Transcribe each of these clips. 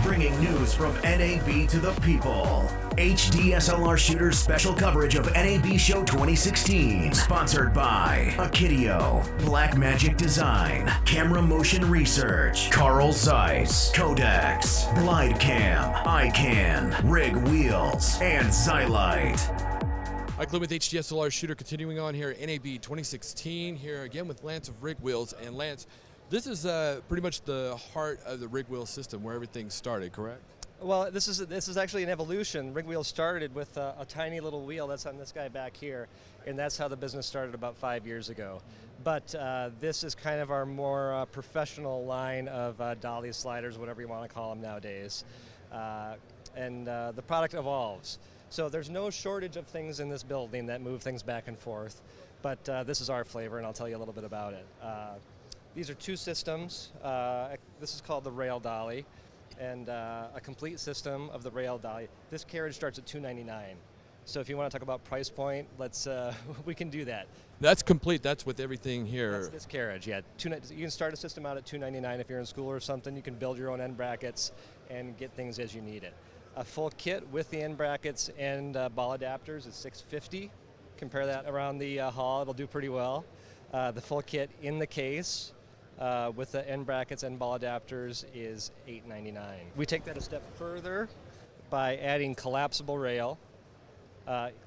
bringing news from NAB to the people. HDSLR Shooters special coverage of NAB Show 2016. Sponsored by Akidio, Blackmagic Design, Camera Motion Research, Carl Zeiss, Codex, GlideCam, iCan, RigWheels, and Xylite. Hi, Clint with HDSLR Shooter, continuing on here at NAB 2016, here again with Lance of RigWheels. And Lance, this is pretty much the heart of the RigWheels system where everything started, correct? Well, this is actually an evolution. RigWheels started with a tiny little wheel that's on this guy back here, and that's how the business started about 5 years ago. But this is kind of our more professional line of dolly sliders, whatever you want to call them nowadays. And the product evolves. So there's no shortage of things in this building that move things back and forth, but this is our flavor, and I'll tell you a little bit about it. These are two systems. This is called the RailDolly, and a complete system of the RailDolly. This carriage starts at $299. So if you want to talk about price point, let's we can do that. That's complete. That's with everything here. That's this carriage, yeah. You can start a system out at $299 if you're in school or something. You can build your own end brackets and get things as you need it. A full kit with the end brackets and ball adapters is $650. Compare that around the hall, it'll do pretty well. The full kit in the case with the end brackets and ball adapters is $899. We take that a step further by adding collapsible rail,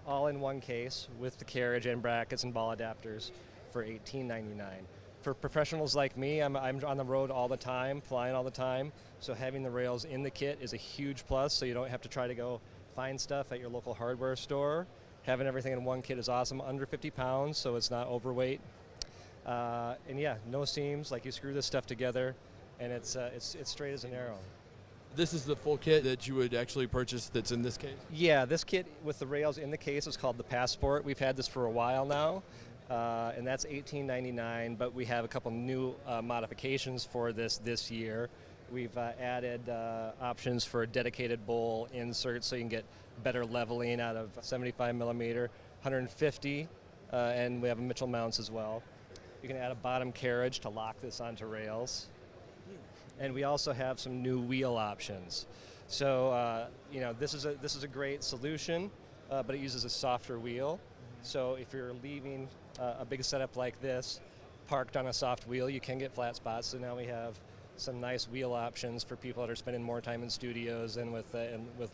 all in one case with the carriage, end brackets, and ball adapters for $1899. For professionals like me, I'm on the road all the time, flying all the time, so having the rails in the kit is a huge plus, so you don't have to try to go find stuff at your local hardware store. Having everything in one kit is awesome, under 50 pounds, so it's not overweight. And yeah, no seams, like you screw this stuff together, and it's straight as an arrow. This is the full kit that you would actually purchase that's in this case? Yeah, this kit with the rails in the case is called the Passport. We've had this for a while now. And that's $1899, but we have a couple new modifications for this year. We've added options for a dedicated bowl insert so you can get better leveling out of 75 millimeter, 150, and we have Mitchell mounts as well. You can add a bottom carriage to lock this onto rails. And we also have some new wheel options. So you know, this is a great solution, but it uses a softer wheel. So if you're leaving a big setup like this parked on a soft wheel, you can get flat spots. So now we have some nice wheel options for people that are spending more time in studios and with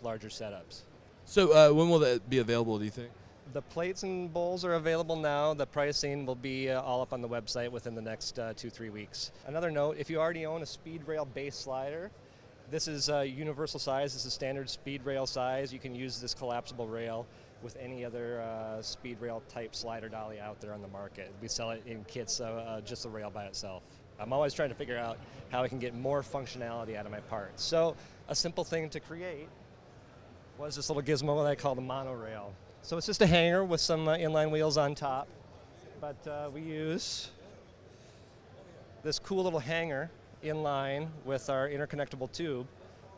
larger setups. So when will that be available, do you think? The plates and bowls are available now. The pricing will be all up on the website within the next 2-3 weeks. Another note, if you already own a speed rail base slider, this is universal size. This is standard speed rail size. You can use this collapsible rail with any other speed rail type slider dolly out there on the market. We sell it in kits, just the rail by itself. I'm always trying to figure out how I can get more functionality out of my parts. So a simple thing to create was this little gizmo that I call the monorail. So it's just a hanger with some inline wheels on top, but we use this cool little hanger in line with our interconnectable tube,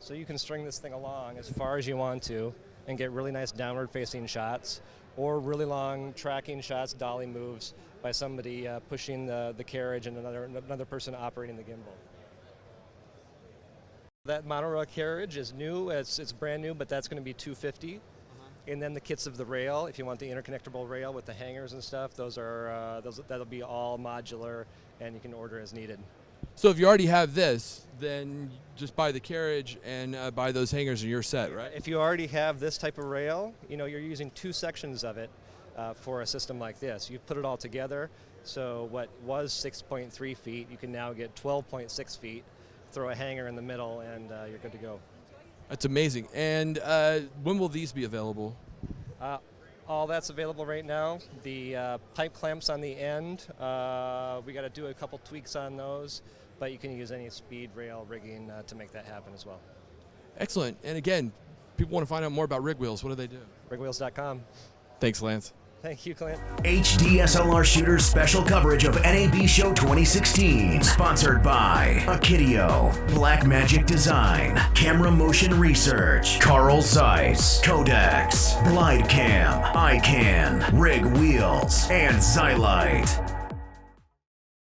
so you can string this thing along as far as you want to and get really nice downward facing shots or really long tracking shots, dolly moves by somebody pushing the carriage and another person operating the gimbal. That monorail carriage is new, it's brand new, but that's going to be $250. And then the kits of the rail, if you want the interconnectable rail with the hangers and stuff, that'll be all modular, and you can order as needed. So if you already have this, then just buy the carriage and buy those hangers and you're set, right? If you already have this type of rail, you know, you're using two sections of it for a system like this. You put it all together, so what was 6.3 feet, you can now get 12.6 feet, throw a hanger in the middle, and you're good to go. That's amazing. And when will these be available? All that's available right now. The pipe clamps on the end, we got to do a couple tweaks on those, but you can use any speed rail rigging to make that happen as well. Excellent. And again, people want to find out more about RigWheels. What do they do? RigWheels.com. Thanks, Lance. Thank you, Clint. HDSLR Shooters special coverage of NAB Show 2016. Sponsored by Akidio, Blackmagic Design, Camera Motion Research, Carl Zeiss, Codex, GlideCam, iCan, RigWheels, and Xylite.